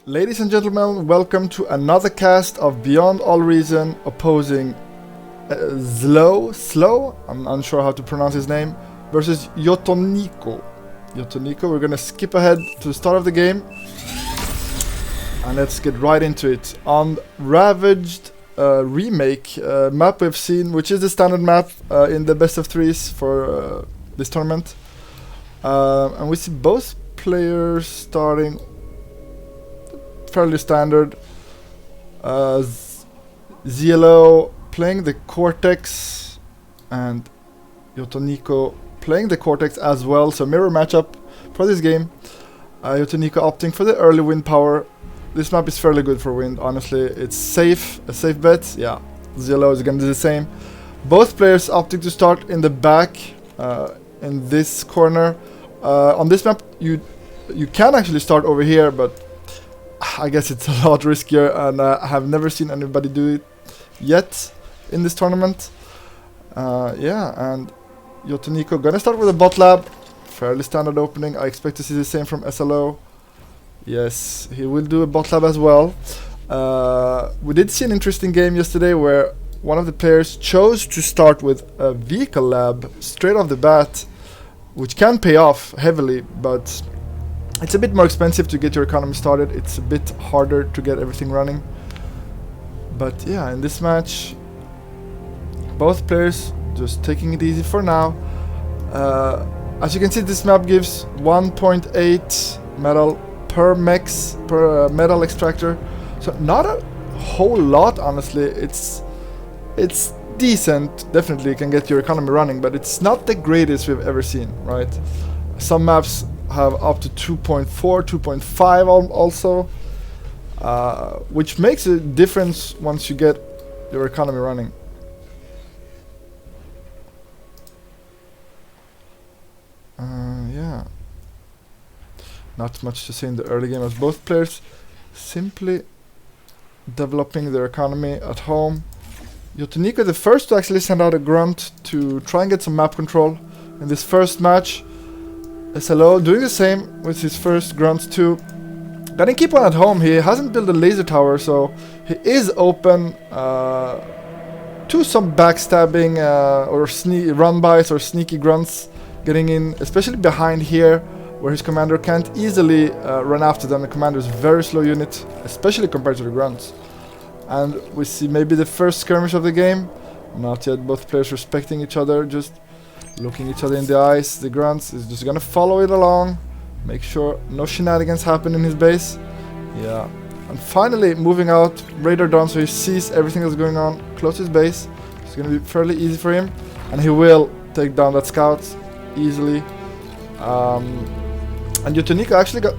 Ladies and gentlemen, welcome to another cast of Beyond All Reason opposing ZLO, I'm unsure how to pronounce his name, versus Yotoniko. We're gonna skip ahead to the start of the game and let's get right into it. On Ravaged remake map we've seen, which is the standard map in the best of threes for this tournament. And we see both players starting fairly standard. ZLO playing the Cortex and Yotoniko playing the Cortex as well, so mirror matchup for this game. Yotoniko opting for the early wind power. This map is fairly good for wind, honestly. It's safe, a safe bet. Yeah, ZLO is gonna do the same. Both players opting to start in the back in this corner. On this map you can actually start over here, but I guess it's a lot riskier, and I have never seen anybody do it yet in this tournament. Yeah, and Yotoniko gonna start with a bot lab. Fairly standard opening. I expect to see the same from ZLO. Yes, he will do a bot lab as well. We did see an interesting game yesterday where one of the players chose to start with a vehicle lab straight off the bat, which can pay off heavily, but it's a bit more expensive to get your economy started. It's a bit harder to get everything running. But yeah, in this match, both players just taking it easy for now. As you can see, this map gives 1.8 metal per metal extractor. So not a whole lot, honestly. It's decent. Definitely can get your economy running, but it's not the greatest we've ever seen, right? Some maps have up to 2.4, 2.5 also, which makes a difference once you get your economy running. Yeah, not much to say in the early game as both players simply developing their economy at home. Yotoniko the first to actually send out a grunt to try and get some map control in this first match. ZLO doing the same with his first grunts too. Gonna keep one at home. He hasn't built a laser tower, so he is open to some backstabbing or run-bys or sneaky grunts getting in, especially behind here where his commander can't easily run after them. The commander is a very slow unit, especially compared to the grunts. And we see maybe the first skirmish of the game. Not yet. Both players respecting each other, just looking each other in the eyes. The grunts is just gonna follow it along, make sure no shenanigans happen in his base. Yeah, and finally moving out, radar down, so he sees everything that's going on close to his base. It's gonna be fairly easy for him, and he will take down that scout easily. And Yotoniko actually got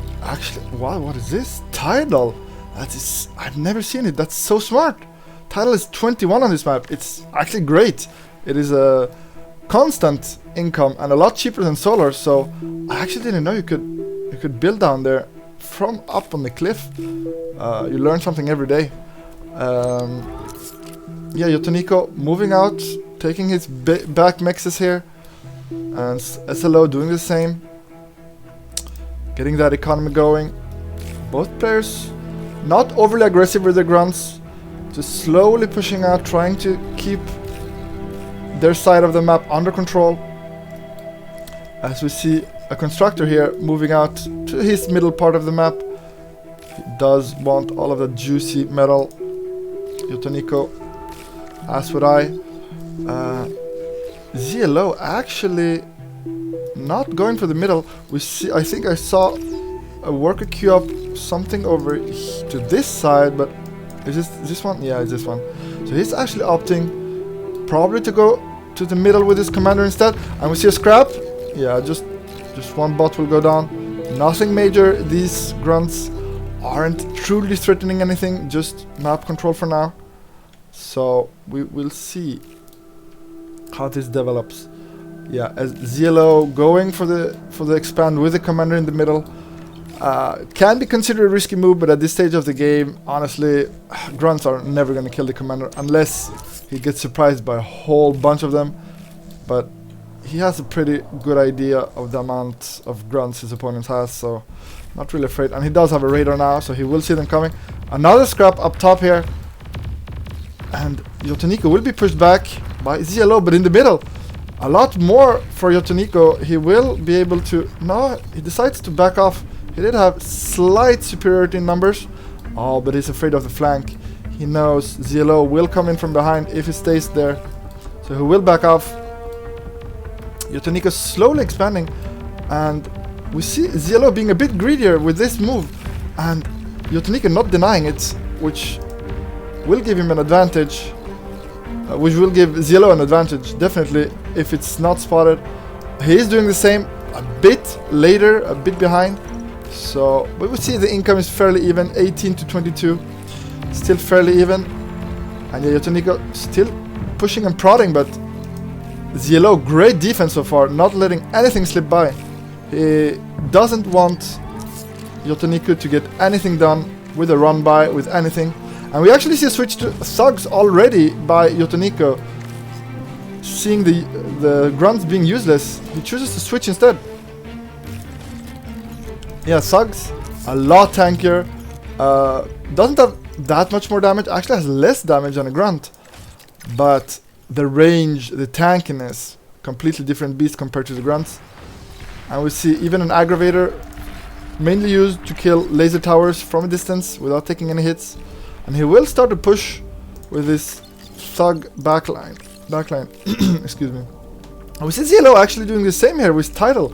wow, what is this? Tidal. That is, I've never seen it. That's so smart. Tidal is 21 on this map. It's actually great. It is a constant income and a lot cheaper than solar, so I actually didn't know you could build down there from up on the cliff. You learn something every day. Yeah, Yotoniko moving out, taking his back mexes here, and ZLO doing the same, getting that economy going. Both players not overly aggressive with their grunts, just slowly pushing out, trying to keep their side of the map under control. As we see a constructor here moving out to his middle part of the map. He does want all of the juicy metal. Yotoniko, as would I. ZLO actually not going for the middle. We see, I think I saw a worker queue up something over to this side, but is this one? Yeah, it's this one. So he's actually opting probably to go to the middle with his commander instead, and we see a scrap. Yeah, just one bot will go down. Nothing major. These grunts aren't truly threatening anything, just map control for now. So we will see how this develops. Yeah, as ZLO going for the expand with the commander in the middle. Can be considered a risky move, but at this stage of the game, honestly, grunts are never going to kill the commander unless he gets surprised by a whole bunch of them. But he has a pretty good idea of the amount of grunts his opponent has, so not really afraid. And he does have a radar now, so he will see them coming. Another scrap up top here. And Yotoniko will be pushed back by ZLO, but in the middle, a lot more for Yotoniko. He will be able to... No, he decides to back off. He did have slight superiority in numbers. Oh, but he's afraid of the flank. He knows ZLO will come in from behind if he stays there. So he will back off. Yotoniko slowly expanding. And we see ZLO being a bit greedier with this move. And Yotoniko not denying it, which will give him an advantage. Which will give ZLO an advantage, definitely, if it's not spotted. He is doing the same a bit later, a bit behind. So, but we see the income is fairly even, 18 to 22. Still fairly even. And yeah, Yotoniko still pushing and prodding, but ZLO, great defense so far, not letting anything slip by. He doesn't want Yotoniko to get anything done with a run by, with anything. And we actually see a switch to thugs already by Yotoniko. Seeing the grunts being useless, he chooses to switch instead. Yeah, thugs, a lot tankier. Doesn't have that much more damage, actually has less damage than a grunt. But the range, the tankiness, completely different beast compared to the grunts. And we see even an aggravator, mainly used to kill laser towers from a distance without taking any hits. And he will start to push with this thug backline. Excuse me. And we see ZLO actually doing the same here with Tidal.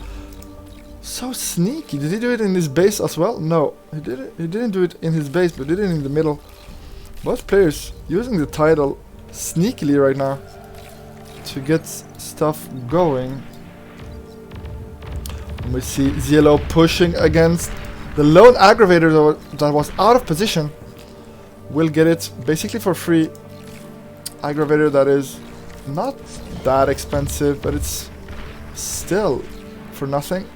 So sneaky. Did he do it in his base as well? No, he didn't do it in his base, but did it in the middle. Both players using the Tidal sneakily right now to get stuff going. And we see ZLO pushing against the lone aggravator that was out of position. Will get it basically for free. Aggravator that is not that expensive, but it's still for nothing.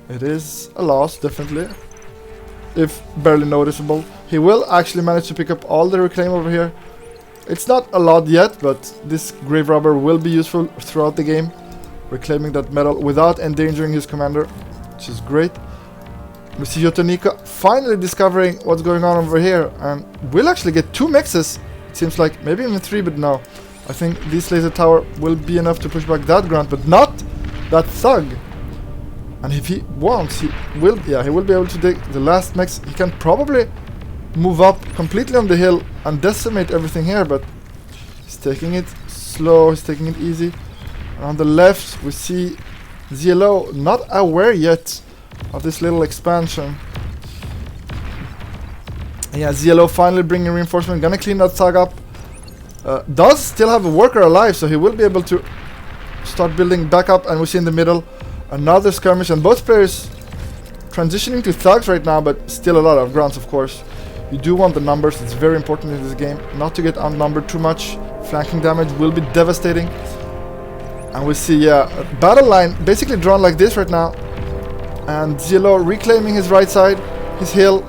It is a loss, definitely, if barely noticeable. He will actually manage to pick up all the reclaim over here. It's not a lot yet, but this grave robber will be useful throughout the game, reclaiming that metal without endangering his commander, which is great. We see Yotoniko finally discovering what's going on over here, and will actually get 2 mixes. It seems like, maybe even 3, but no. I think this laser tower will be enough to push back that grunt, but not that thug. And if he wants, he will be able to take the last mix. He can probably move up completely on the hill and decimate everything here, but he's taking it slow, he's taking it easy. And on the left, we see ZLO not aware yet of this little expansion. Yeah, ZLO finally bringing reinforcement, gonna clean that thug up. Does still have a worker alive, so he will be able to start building back up. And we see in the middle another skirmish, and both players transitioning to thugs right now, but still a lot of grunts, of course. You do want the numbers, it's very important in this game not to get outnumbered too much. Flanking damage will be devastating. And we see, yeah, a battle line basically drawn like this right now. And ZLO reclaiming his right side, his hill.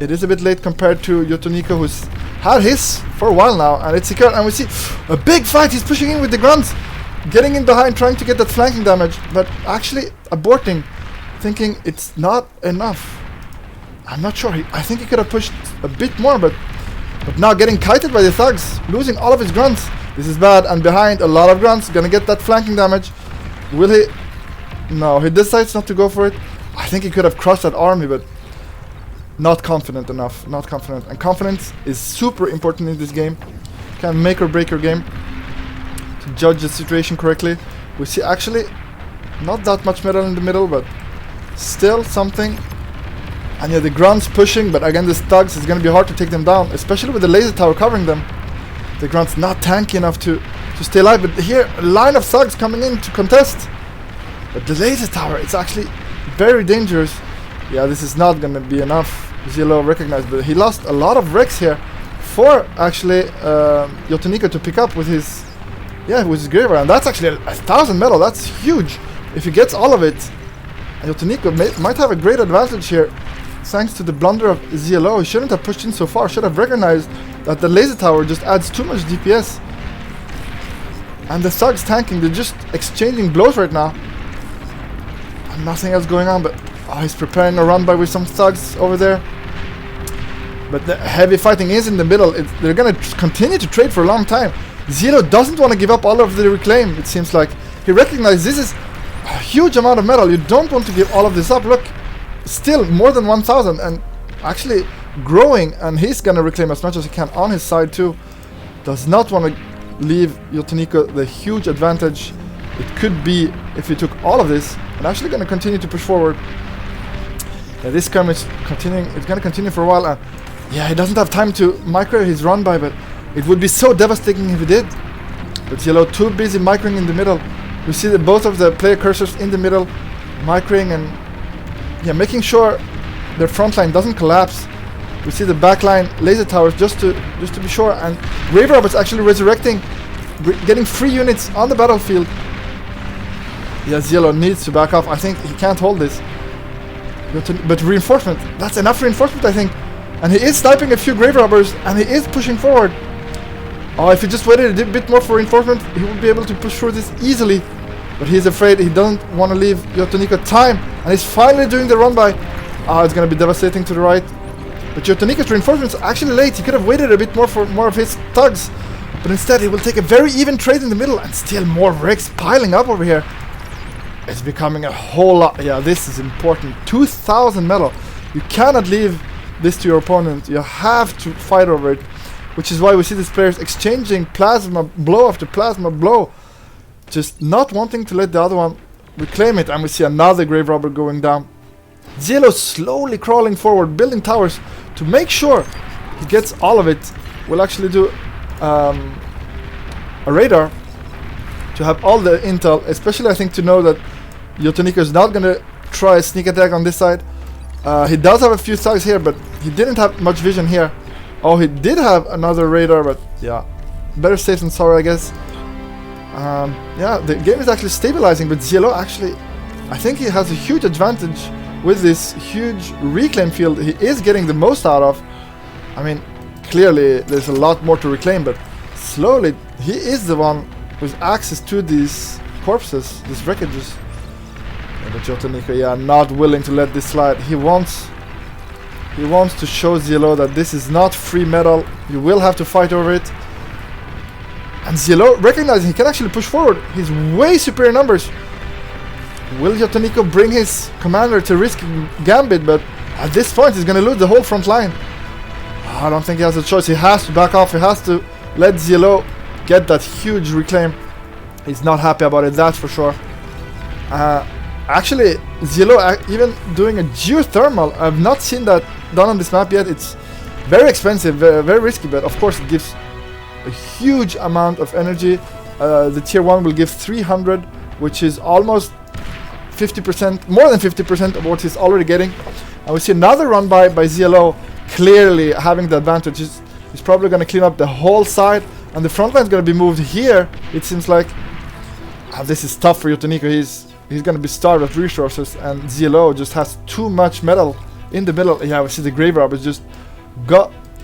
It is a bit late compared to Yotoniko, who's had his for a while now, and it's secure. And we see a big fight, he's pushing in with the grunts, getting in behind, trying to get that flanking damage, but actually aborting, thinking it's not enough. I'm not sure, I think he could have pushed a bit more, but now getting kited by the thugs, losing all of his grunts. This is bad, and behind a lot of grunts, gonna get that flanking damage. Will he? No, he decides not to go for it. I think he could have crushed that army, but not confident enough, not confident. And confidence is super important in this game. Can make or break your game. To judge the situation correctly. We see actually not that much metal in the middle, but still something. And yeah, the grunts pushing, but again the thugs is going to be hard to take them down, especially with the laser tower covering them. The grunts not tanky enough to stay alive, but here a line of thugs coming in to contest. But the laser tower, it's actually very dangerous. Yeah, this is not going to be enough. ZLO recognized, but he lost a lot of wrecks here for actually Yotoniko to pick up with his graver, and that's actually 1,000 metal. That's huge if he gets all of it. And Yotoniko might have a great advantage here, thanks to the blunder of ZLO. He shouldn't have pushed in so far. Should have recognized that the laser tower just adds too much DPS. And the thugs tanking, they're just exchanging blows right now. And nothing else going on, but he's preparing a run by with some thugs over there. But the heavy fighting is in the middle. They're gonna continue to trade for a long time. ZLO doesn't want to give up all of the reclaim, it seems like. He recognizes this is a huge amount of metal. You don't want to give all of this up. Look, still more than 1,000 and actually growing, and he's gonna reclaim as much as he can on his side too. Does not want to leave Yotoniko the huge advantage it could be if he took all of this, and actually gonna continue to push forward. Yeah, this scrum is continuing. It's gonna continue for a while. Yeah, he doesn't have time to micro his run by, but it would be so devastating if he did. But ZLO too busy microing in the middle. We see that both of the player cursors in the middle, microing and yeah, making sure their front line doesn't collapse. We see the back line laser towers just to be sure, and Grave Robert's actually resurrecting, getting 3 units on the battlefield. Yeah, ZLO needs to back off. I think he can't hold this. But reinforcement, that's enough reinforcement, I think. And he is sniping a few Grave Robbers, and he is pushing forward. Oh, if he just waited a bit more for reinforcement, he would be able to push through this easily. But he's afraid. He doesn't want to leave Yotoniko time, and he's finally doing the run by. It's going to be devastating to the right. But Yotoniko's reinforcements are actually late. He could have waited a bit more for more of his thugs. But instead, he will take a very even trade in the middle, and still more wrecks piling up over here. It's becoming a whole lot. Yeah, this is important. 2,000 metal. You cannot leave this to your opponent. You have to fight over it. Which is why we see these players exchanging plasma blow after plasma blow. Just not wanting to let the other one reclaim it. And we see another Grave Robber going down. ZLO slowly crawling forward, building towers to make sure he gets all of it. We'll actually do a radar to have all the intel. Especially I think to know that Yotoniko is not going to try a sneak attack on this side. He does have a few thugs here, but he didn't have much vision here. Oh, he did have another radar, but yeah, better safe than sorry, I guess. Yeah, the game is actually stabilizing, but ZLO actually, I think he has a huge advantage with this huge reclaim field he is getting the most out of. I mean, clearly there's a lot more to reclaim, but slowly he is the one with access to these corpses, these wreckages. Yeah, but Yotoniko, yeah, not willing to let this slide. He wants to show ZLO that this is not free metal. You will have to fight over it. And ZLO recognizing he can actually push forward. He's way superior numbers. Will Yotoniko bring his commander to risk Gambit? But at this point he's going to lose the whole front line. I don't think he has a choice. He has to back off. He has to let ZLO get that huge reclaim. He's not happy about it, that's for sure. Actually, ZLO even doing a geothermal. I've not seen that done on this map yet. It's very expensive, very risky, but of course it gives a huge amount of energy. The tier 1 will give 300, which is almost 50%, more than 50% of what he's already getting. And we see another run by ZLO, clearly having the advantage. He's probably going to clean up the whole side, and the front line is going to be moved here, it seems like. This is tough for Yotoniko. He's going to be starved of resources, and ZLO just has too much metal in the middle. Yeah, we see the Grave Robbers just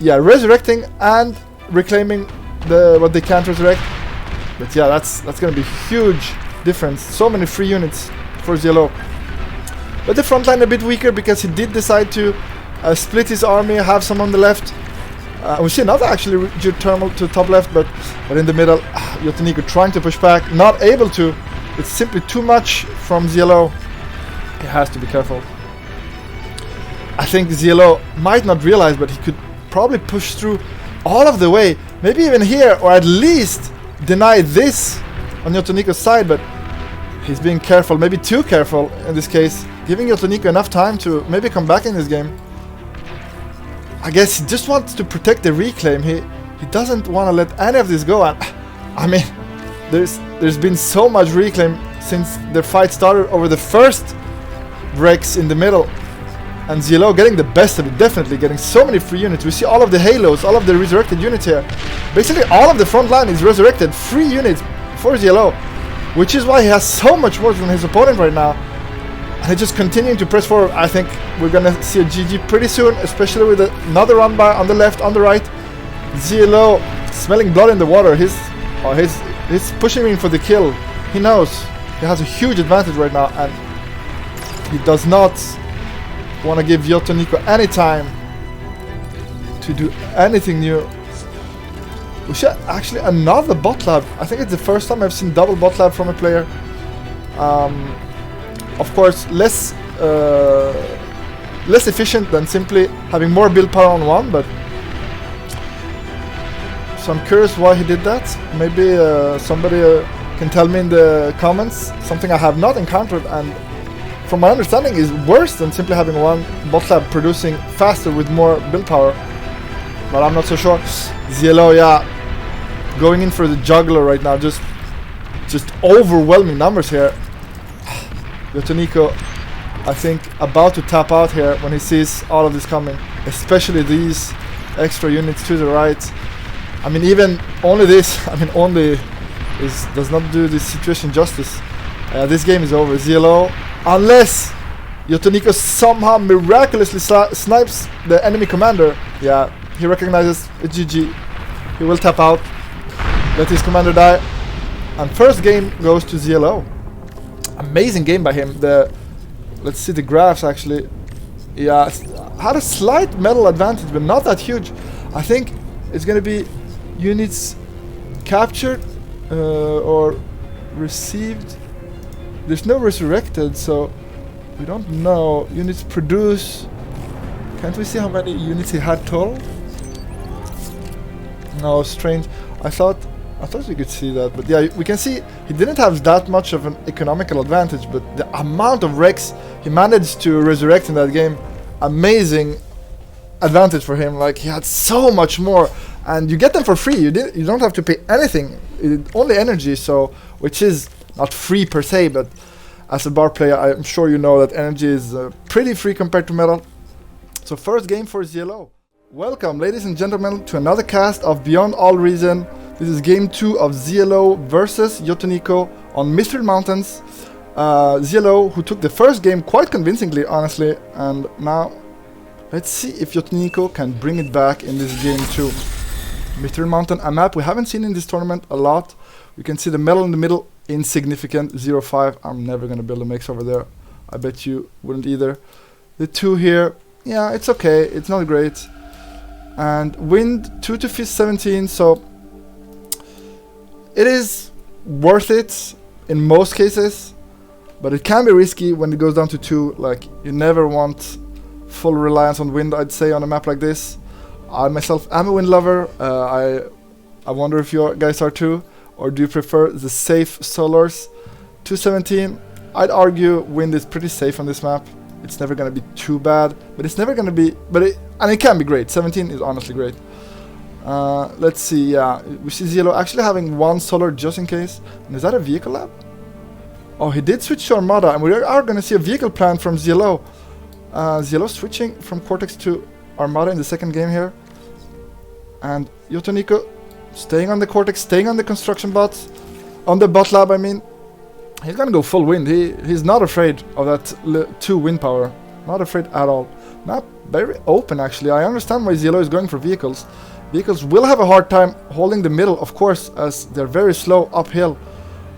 resurrecting and reclaiming what they can't resurrect. But yeah, that's going to be huge difference. So many free units for ZLO. But the front line a bit weaker because he did decide to split his army, have some on the left. We see another actually geothermal to top left, but in the middle, Yotoniko trying to push back, not able to. It's simply too much from ZLO. He has to be careful. I think ZLO might not realize, but he could probably push through all of the way. Maybe even here, or at least deny this on Yotoniko's side, but he's being careful, maybe too careful in this case. Giving Yotoniko enough time to maybe come back in this game. I guess he just wants to protect the reclaim. He doesn't want to let any of this go. And I mean, there's been so much reclaim since the fight started over the first wrecks in the middle, and ZLO getting the best of it, definitely getting so many free units. We see all of the halos, all of the resurrected units here. Basically all of the front line is resurrected, free units for ZLO, which is why he has so much more than his opponent right now. And he's just continuing to press forward. I think we're gonna see a GG pretty soon, especially with another run by on the left, on the right. ZLO smelling blood in the water. He's He's pushing in for the kill. He knows he has a huge advantage right now, and he does not want to give Yotoniko any time to do anything new. We should actually another bot lab. I think it's the first time I've seen double bot lab from a player. Of course, less efficient than simply having more build power on one, but so I'm curious why he did that. Maybe somebody can tell me in the comments. Something I have not encountered, and from my understanding is worse than simply having one bot lab producing faster with more build power. But I'm not so sure. ZLO, yeah, going in for the juggler right now. Just overwhelming numbers here. Yotoniko, I think, about to tap out here when he sees all of this coming, especially these extra units to the right. I mean, even only this, I mean, only does not do this situation justice. This game is over. ZLO, unless Yotoniko somehow miraculously snipes the enemy commander. Yeah, he recognizes it's GG. He will tap out, let his commander die, and first game goes to ZLO. Amazing game by him. Let's see the graphs actually. Yeah, had a slight metal advantage, but not that huge. I think it's gonna be units captured or received. There's no resurrected, so we don't know. Units produce. Can't we see how many units he had total? No, strange. I thought we could see that, but yeah, we can see he didn't have that much of an economical advantage, but the amount of wrecks he managed to resurrect in that game, amazing advantage for him. Like, he had so much more, and you get them for free. You don't have to pay anything, only energy. So, which is not free per se, but as a bar player, I'm sure you know that energy is pretty free compared to metal. So first game for ZLO. Welcome, ladies and gentlemen, to another cast of Beyond All Reason. This is game 2 of ZLO versus Yotoniko on Mystery Mountains. ZLO, who took the first game quite convincingly, honestly, and now let's see if Yotoniko can bring it back in this game too. Mystery Mountain, a map we haven't seen in this tournament a lot. We can see the metal in the middle, insignificant, 0-5. I'm never gonna build a mix over there. I bet you wouldn't either. The 2 here, yeah, it's okay, it's not great. And wind 2 to 17, so it is worth it in most cases, but it can be risky when it goes down to 2. Like, you never want full reliance on wind, I'd say, on a map like this. I myself am a wind lover. I wonder if you guys are too, or do you prefer the safe solars? 217, I'd argue wind is pretty safe on this map. It's never gonna be too bad, but it's never gonna be, and it can be great. 17 is honestly great. Let's see, yeah, we see ZLO actually having 1 solar just in case. And is that a vehicle lab? Oh, he did switch to Armada, and we are gonna see a vehicle plan from ZLO. ZLO switching from Cortex to Armada in the second game here. And Yotoniko staying on the Cortex, staying on the construction bots, on the bot lab, I mean. He's gonna go full wind. He's not afraid of that 2 wind power. Not afraid at all. Map very open actually. I understand why ZLO is going for vehicles. Vehicles will have a hard time holding the middle, of course, as they're very slow uphill.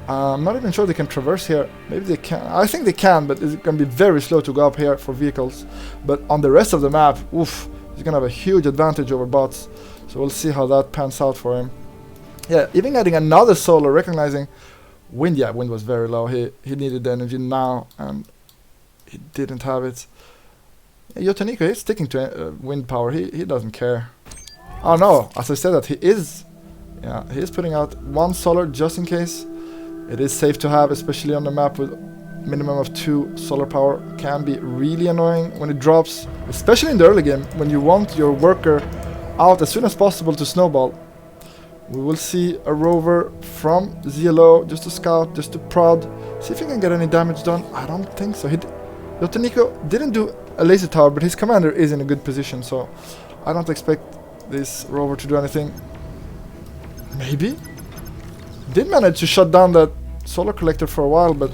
I'm not even sure they can traverse here. Maybe they can. I think they can, but it's gonna be very slow to go up here for vehicles. But on the rest of the map, oof, he's gonna have a huge advantage over bots. So we'll see how that pans out for him. Yeah, even adding another solar, recognizing wind. Yeah, wind was very low. He needed the energy now, and he didn't have it. Yotoniko is sticking to wind power. He doesn't care. Oh no, as I said that he is putting out 1 solar just in case. It is safe to have, especially on the map with minimum of 2 solar power. Can be really annoying when it drops, especially in the early game when you want your worker out as soon as possible to snowball. We will see a rover from ZLO just to scout, just to prod, see if he can get any damage done. I don't think so. Yotoniko didn't do a laser tower, but his commander is in a good position, so I don't expect this rover to do anything. Maybe? Did manage to shut down that solar collector for a while, but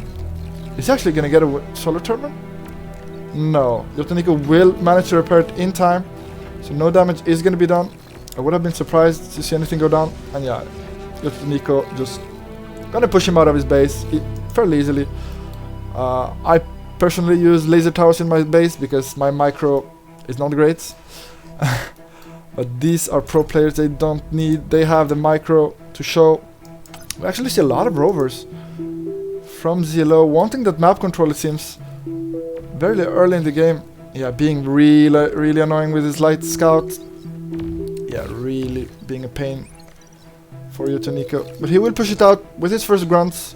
is he actually gonna get a solar turbine? No. Yotoniko will manage to repair it in time, so no damage is gonna be done. I would have been surprised to see anything go down, and yeah, Yotoniko just Gonna push him out of his base fairly easily. I personally use laser towers in my base because my micro is not great. But these are pro players, they don't need, they have the micro to show. We actually see a lot of rovers from ZLO wanting that map control, it seems. Very early in the game. Yeah, being really annoying with his light scout. Yeah, really being a pain for Yotoniko. But he will push it out with his first grunts.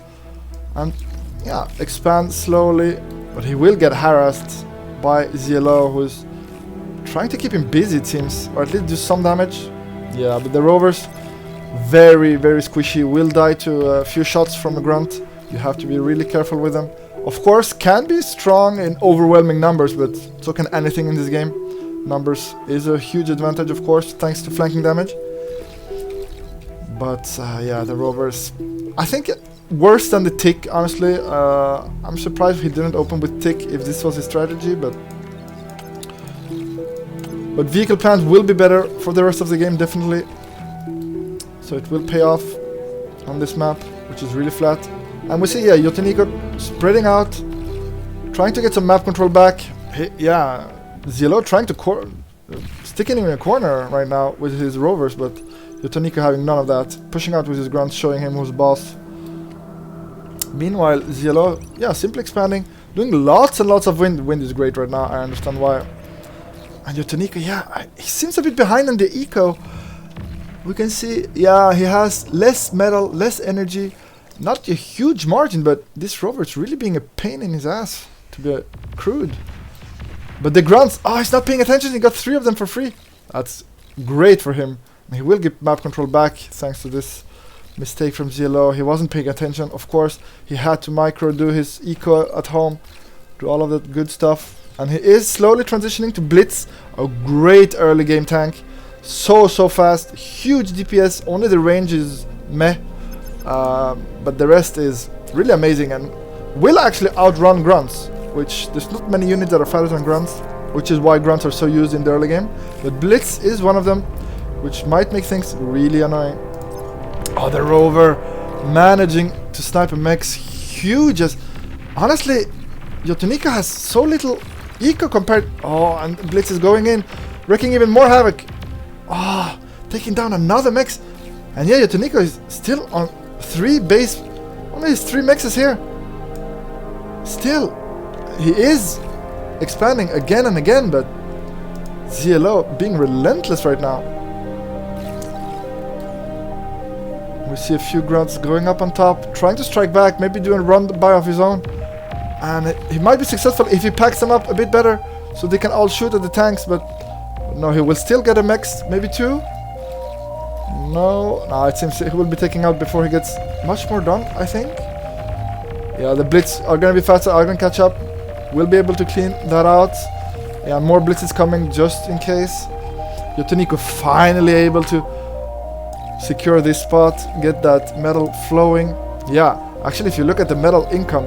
And yeah, expand slowly. But he will get harassed by ZLO, who's trying to keep him busy, it seems. Or at least do some damage. Yeah, but the rovers, very squishy. Will die to a few shots from a grunt. You have to be really careful with them. Of course, can be strong in overwhelming numbers, but so can anything in this game. Numbers is a huge advantage, of course, thanks to flanking damage. But yeah, the rovers, I think worse than the tick, honestly. I'm surprised he didn't open with tick if this was his strategy, but vehicle plant will be better for the rest of the game, definitely. So it will pay off on this map, which is really flat. And we see, yeah, Yotoniko spreading out, trying to get some map control back. Yeah, ZLO trying to stick him in a corner right now with his rovers, but Yotoniko having none of that. Pushing out with his grunts, showing him who's boss. Meanwhile, ZLO, yeah, simply expanding, doing lots and lots of wind. Wind is great right now, I understand why. And Yotoniko, yeah, he seems a bit behind on the eco. We can see, yeah, he has less metal, less energy. Not a huge margin, but this rover is really being a pain in his ass, to be crude. But the grunts, oh, he's not paying attention, he got 3 of them for free. That's great for him. And he will get map control back, thanks to this mistake from ZLO. He wasn't paying attention, of course. He had to micro do his eco at home, do all of that good stuff. And he is slowly transitioning to Blitz, a great early game tank. So fast, huge DPS, only the range is meh. But the rest is really amazing and will actually outrun grunts, which there's not many units that are faster than grunts, which is why grunts are so used in the early game. But Blitz is one of them, which might make things really annoying. Oh, the rover managing to snipe a mech's huge as... Honestly, Yotoniko has so little eco compared... Oh, and Blitz is going in, wreaking even more havoc. Oh, taking down another mech. And yeah, Yotoniko is still on 3 base. Only his 3 mechs here. Still, he is expanding again and again, but ZLO being relentless right now. We see a few grunts going up on top, trying to strike back, maybe doing a run by of his own. And he might be successful if he packs them up a bit better, so they can all shoot at the tanks, but no, he will still get a mech, maybe 2. No, it seems he will be taking out before he gets much more done, I think. Yeah, the Blitz are going to be faster, are going to catch up. We'll be able to clean that out. Yeah, more Blitzes coming just in case. Yotoniko finally able to secure this spot, get that metal flowing. Yeah, actually if you look at the metal income,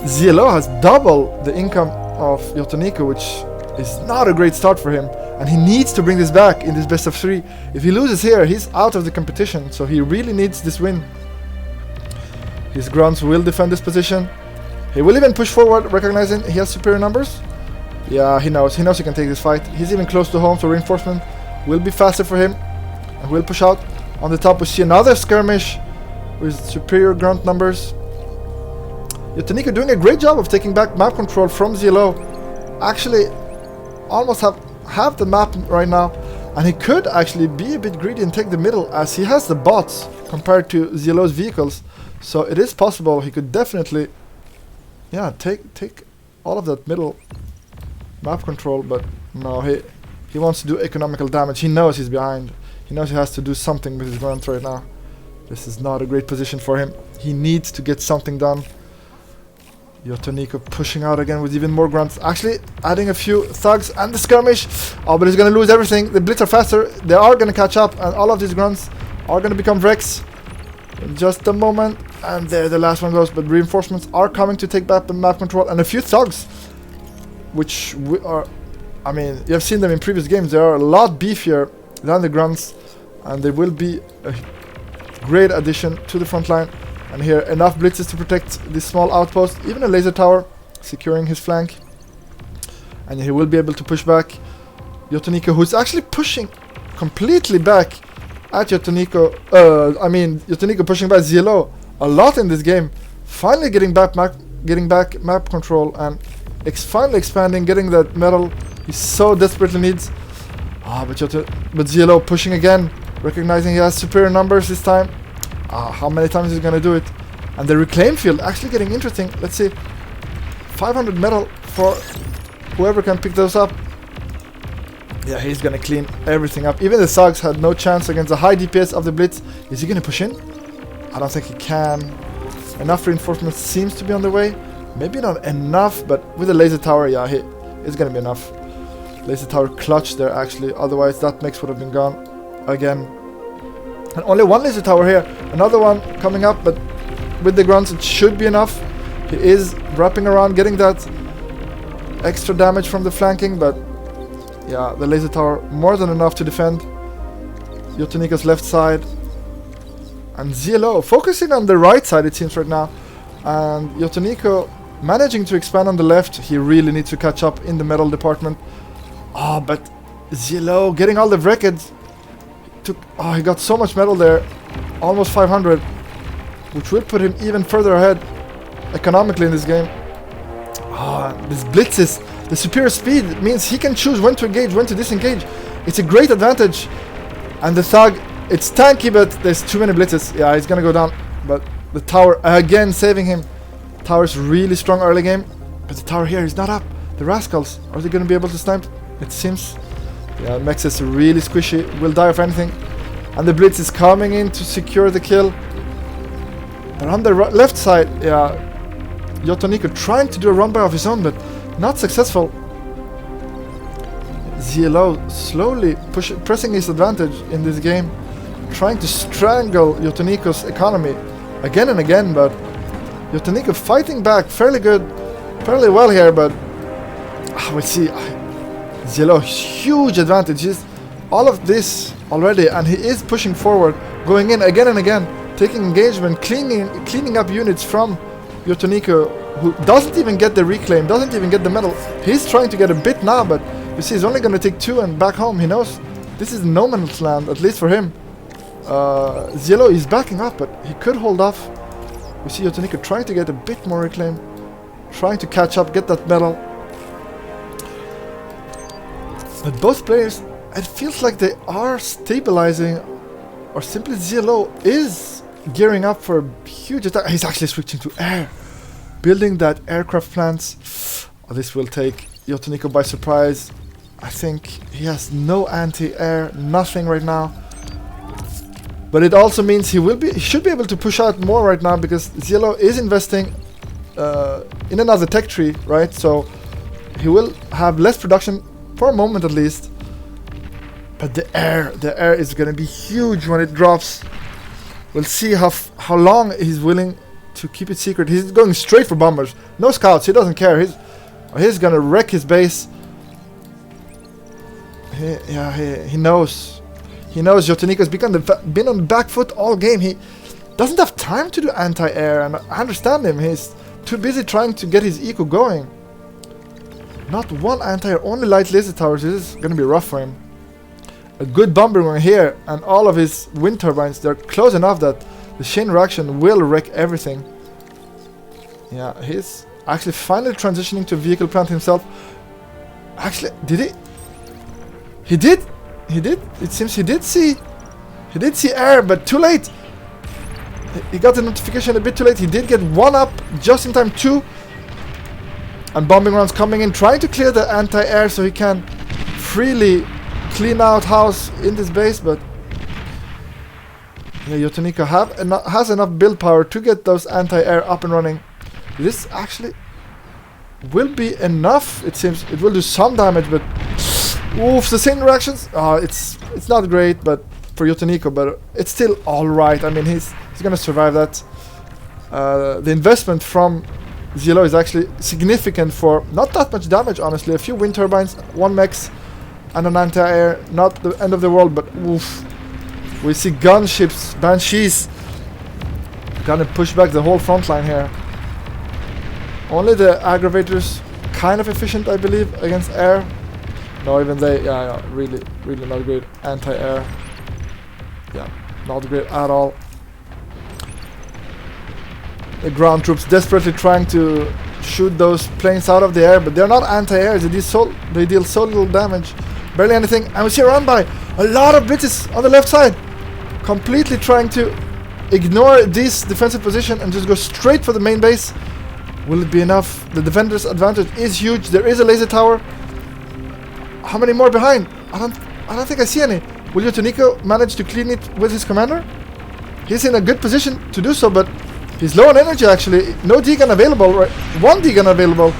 ZLO has double the income of Yotoniko, which is not a great start for him. And he needs to bring this back in this best of 3. If he loses here, he's out of the competition, so he really needs this win. His grunts will defend this position. He will even push forward, recognizing he has superior numbers. Yeah, he knows he can take this fight. He's even close to home, so reinforcement will be faster for him. And will push out. On the top we see another skirmish with superior grunt numbers. Yotoniko doing a great job of taking back map control from ZLO. Actually, almost have the map right now, and he could actually be a bit greedy and take the middle, as he has the bots compared to ZLO's vehicles. So it is possible he could definitely, yeah, take all of that middle map control. But no, he wants to do economical damage. He knows he's behind. He knows he has to do something with his grunt right now. This is not a great position for him. He needs to get something done. Yotoniko pushing out again with even more grunts. Actually, adding a few thugs and the skirmish. Oh, but he's going to lose everything. The Blitz are faster. They are going to catch up. And all of these grunts are going to become wrecks in just a moment. And there the last one goes. But reinforcements are coming to take back the map control. And a few thugs, which are... I mean, you have seen them in previous games. They are a lot beefier than the grunts. And they will be a great addition to the front line. And here, enough blitzes to protect this small outpost. Even a laser tower securing his flank. And he will be able to push back. Yotoniko, who's actually pushing completely back at Yotoniko. Yotoniko pushing back ZLO a lot in this game. Finally getting back map control and finally expanding, getting that medal he so desperately needs. But ZLO pushing again, recognizing he has superior numbers this time. How many times he's gonna do it? And the reclaim field actually getting interesting. Let's see. 500 medal for whoever can pick those up. Yeah, he's gonna clean everything up. Even the Sags had no chance against the high DPS of the Blitz. Is he gonna push in? I don't think he can. Enough reinforcements seems to be on the way. Maybe not enough, but with the laser tower, yeah, it's gonna be enough. Laser tower clutch there actually. Otherwise, that mix would have been gone again. And only one laser tower here. Another one coming up, but with the grunts, it should be enough. He is wrapping around, getting that extra damage from the flanking, but yeah, the laser tower more than enough to defend Yotoniko's left side. And ZLO focusing on the right side, it seems right now. And Yotoniko managing to expand on the left. He really needs to catch up in the metal department. But ZLO getting all the wreckage. He got so much metal there. Almost 500. Which will put him even further ahead economically in this game. This blitzes. The superior speed means he can choose when to engage, when to disengage. It's a great advantage. And the Thug, it's tanky, but there's too many blitzes. Yeah, he's gonna go down. But the tower again saving him. Tower's really strong early game. But the tower here is not up. The Rascals, are they gonna be able to snipe? It seems. Yeah, Mex is really squishy. Will die of anything. And the Blitz is coming in to secure the kill. But on the left side, yeah, Yotoniko trying to do a run-by of his own, but not successful. ZLO slowly pressing his advantage in this game, trying to strangle Yotoniko's economy again and again, but Yotoniko fighting back fairly well here, but we see ZLO huge advantages, all of this already, and he is pushing forward, going in again and again, taking engagement, cleaning up units from Yotoniko, who doesn't even get the reclaim, doesn't even get the medal. He's trying to get a bit now, but you see he's only going to take 2 and back home. He knows this is no man's land, at least for him. ZLO is backing up, but he could hold off. We see Yotoniko trying to get a bit more reclaim, trying to catch up, get that medal. But both players, it feels like they are stabilizing, or simply ZLO is gearing up for a huge attack. He's actually switching to air, building that aircraft plants. This will take Yotoniko by surprise. I think he has no anti-air, nothing right now. But it also means he should be able to push out more right now, because ZLO is investing in another tech tree, right? So he will have less production for a moment at least. But the air is going to be huge when it drops. We'll see how long he's willing to keep it secret. He's going straight for bombers. No scouts. He doesn't care. He's going to wreck his base. He knows. He knows Yotoniko's been on the back foot all game. He doesn't have time to do anti-air, and I understand him. He's too busy trying to get his eco going. Not one anti-air, only light laser towers. This is going to be rough for him. A good bomber run here, and all of his wind turbines, they're close enough that the chain reaction will wreck everything. Yeah, he's actually finally transitioning to vehicle plant himself. Actually, did he? He did. It seems he did see air, but too late. He got the notification a bit too late. He did get 1 up just in time, 2. And bombing runs coming in, trying to clear the anti-air so he can freely clean out house in this base, but yeah, Yotoniko has enough build power to get those anti-air up and running. This actually will be enough, it seems. It will do some damage, but oof, the chain reactions. It's not great, but for Yotoniko, but it's still all right. I mean, he's gonna survive that. The investment from ZLO is actually significant for not that much damage, honestly. A few wind turbines, 1 mechs, and an anti-air. Not the end of the world, but oof. We see gunships, banshees Gonna push back the whole front line here. Only the aggravators kind of efficient, I believe, against air. No, even they, yeah, really not great. Anti-air. Yeah, not great at all. The ground troops desperately trying to shoot those planes out of the air, but they're not anti-air. They deal so little damage. Barely anything. And we see run by a lot of blitzes on the left side. Completely trying to ignore this defensive position and just go straight for the main base. Will it be enough? The defender's advantage is huge. There is a laser tower. How many more behind? I don't think I see any. Will Yotoniko manage to clean it with his commander? He's in a good position to do so, but he's low on energy actually. No D-gun available, right? One D-gun available.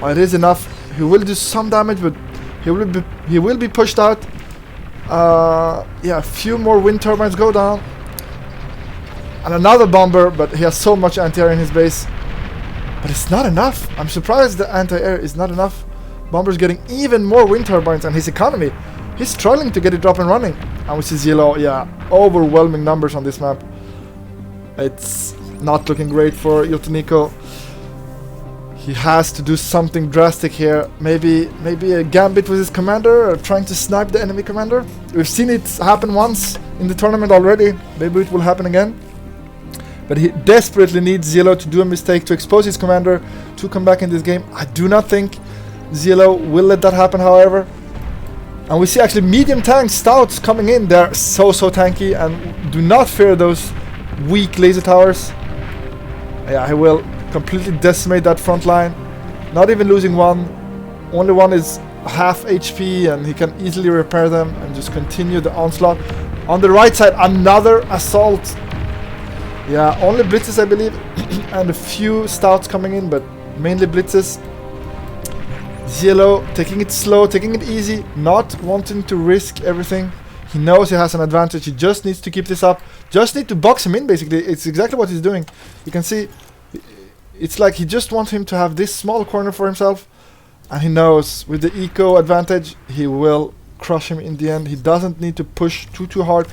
It is enough. He will do some damage, but he will be pushed out. Yeah, a few more wind turbines go down. And another bomber, but he has so much anti-air in his base. But it's not enough. I'm surprised the anti-air is not enough. Bomber's getting even more wind turbines, and his economy, he's struggling to get it up and running. And we see ZLO, yeah, overwhelming numbers on this map. It's not looking great for Yotoniko. He has to do something drastic here. Maybe a gambit with his commander, or trying to snipe the enemy commander. We've seen it happen once in the tournament already. Maybe it will happen again. But he desperately needs ZLO to do a mistake, to expose his commander, to come back in this game. I do not think ZLO will let that happen, however. And we see actually medium tank stouts coming in. They're so tanky, and do not fear those weak laser towers. Yeah, he will completely decimate that front line. Not even losing one. Only one is half HP, and he can easily repair them and just continue the onslaught. On the right side, another assault. Yeah, only blitzes, I believe, and a few stouts coming in, but mainly blitzes. ZLO taking it slow, taking it easy, not wanting to risk everything. He knows he has an advantage. He just needs to keep this up. Just need to box him in, basically. It's exactly what he's doing. You can see, it's like he just wants him to have this small corner for himself. And he knows with the eco advantage, he will crush him in the end. He doesn't need to push too hard.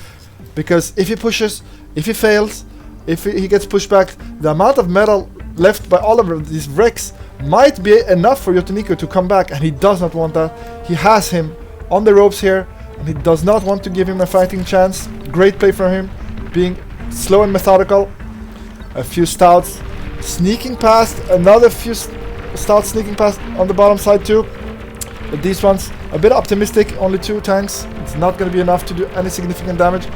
Because if he pushes, if he fails, if he gets pushed back, the amount of metal left by all of these wrecks might be enough for Yotoniko to come back, and he does not want that. He has him on the ropes here, and he does not want to give him a fighting chance. Great play from him, being slow and methodical. A few stouts sneaking past, another few stouts sneaking past on the bottom side too. But these ones, a bit optimistic, only 2 tanks. It's not going to be enough to do any significant damage.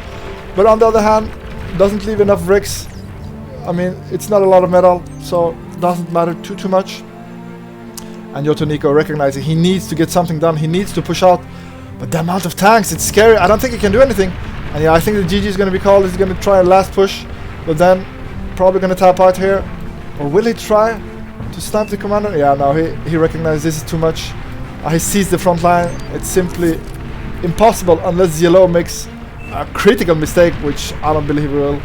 But on the other hand, doesn't leave enough bricks. I mean, it's not a lot of metal, so it doesn't matter too much. And Yotoniko recognizing he needs to get something done. He needs to push out. But the amount of tanks, it's scary. I don't think he can do anything. And yeah, I think the GG is going to be called. He's going to try a last push, but then probably going to tap out here. Or will he try to snipe the commander? Yeah, no, he recognizes this is too much. He sees the front line. It's simply impossible unless ZLO makes a critical mistake, which I don't believe he will.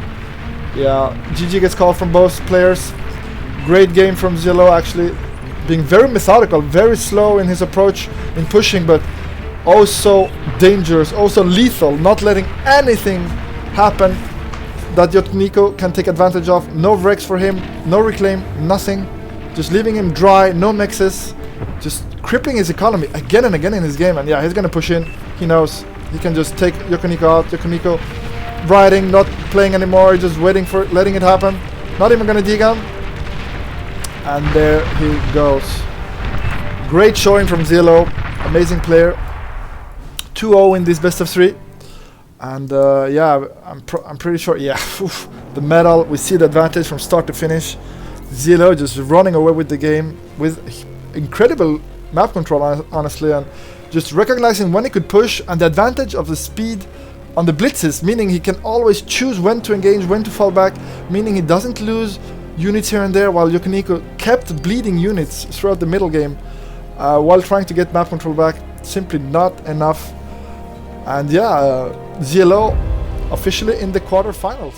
Yeah, GG gets called from both players. Great game from ZLO, actually. Being very methodical, very slow in his approach in pushing, but also dangerous, also lethal, not letting anything happen that Yotoniko can take advantage of. No wrecks for him, no reclaim, nothing. Just leaving him dry, no mixes. Just crippling his economy again and again in his game. And yeah, he's gonna push in. He knows he can just take Yotoniko out. Yotoniko riding, not playing anymore, just waiting for letting it happen. Not even gonna D-gun. And there he goes. Great showing from ZLO. Amazing player. 2-0 in this best of 3. And yeah, I'm pretty sure, yeah, the medal, we see the advantage from start to finish. ZLO just running away with the game with incredible map control, honestly, and just recognizing when he could push, and the advantage of the speed on the blitzes, meaning he can always choose when to engage, when to fall back, meaning he doesn't lose units here and there, while Yotoniko kept bleeding units throughout the middle game while trying to get map control back. Simply not enough. And yeah, ZLO officially in the quarterfinals.